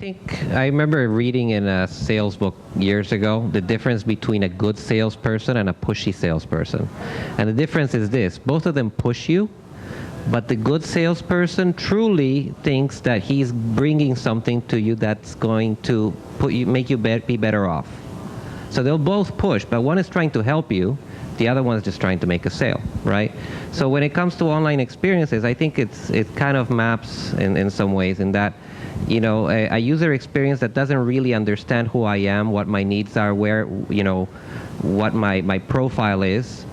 think I remember reading in a sales book years ago the difference between a good salesperson and a pushy salesperson. And the difference is this: both of them push you, but the good salesperson truly thinks that he's bringing something to you that's going to make you be better off. So they'll both push, but one is trying to help you, the other one is just trying to make a sale, right? So when it comes to online experiences, I think it kind of maps in some ways in that, you know, a user experience that doesn't really understand who I am, what my needs are, where, you know, what my profile is,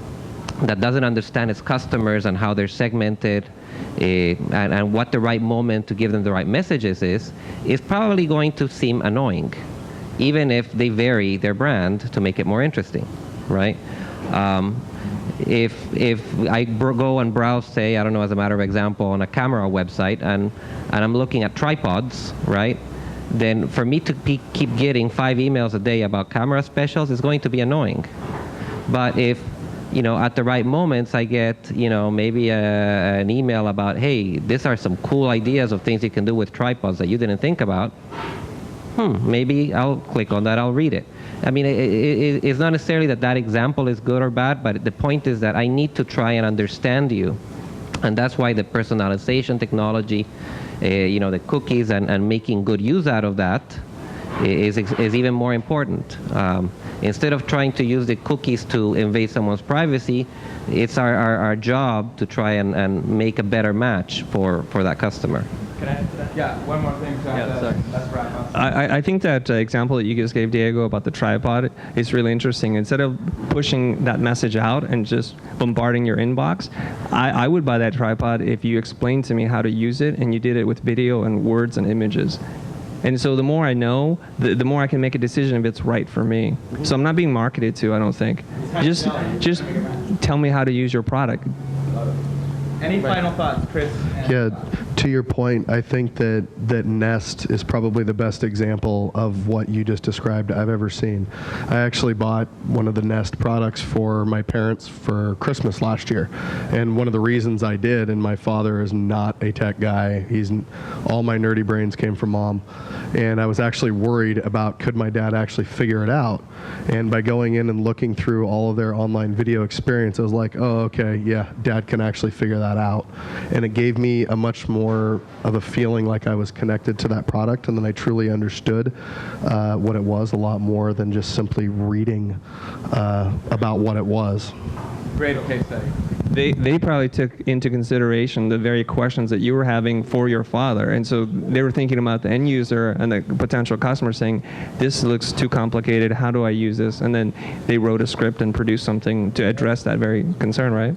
that doesn't understand its customers and how they're segmented, and what the right moment to give them the right messages is probably going to seem annoying, even if they vary their brand to make it more interesting, right? If I go and browse, say, I don't know, as a matter of example, on a camera website, and I'm looking at tripods, right? Then for me to keep getting 5 emails a day about camera specials is going to be annoying. But if, you know, at the right moments I get, you know, maybe an email about, hey, these are some cool ideas of things you can do with tripods that you didn't think about, maybe I'll click on that, I'll read it. I mean, it's not necessarily that example is good or bad, but the point is that I need to try and understand you. And that's why the personalization technology, you know, the cookies and making good use out of that is even more important. Instead of trying to use the cookies to invade someone's privacy, it's our job to try and make a better match for that customer. Can I add to that? Yeah, one more thing. Let's wrap up. I think that example that you just gave, Diego, about the tripod is really interesting. Instead of pushing that message out and just bombarding your inbox, I would buy that tripod if you explained to me how to use it and you did it with video and words and images. And so the more I know, the more I can make a decision if it's right for me. So I'm not being marketed to, I don't think. Just tell me how to use your product. Any final thoughts, Chris? Yeah, to your point, I think that Nest is probably the best example of what you just described I've ever seen. I actually bought one of the Nest products for my parents for Christmas last year. And one of the reasons I did, and my father is not a tech guy, all my nerdy brains came from Mom. And I was actually worried about, could my dad actually figure it out? And by going in and looking through all of their online video experience, I was like, oh, okay, yeah, Dad can actually figure that out. And it gave me a much more of a feeling like I was connected to that product, and then I truly understood what it was a lot more than just simply reading about what it was. Great case study. They probably took into consideration the very questions that you were having for your father. And so they were thinking about the end user and the potential customer saying, this looks too complicated, how do I use this? And then they wrote a script and produced something to address that very concern, right?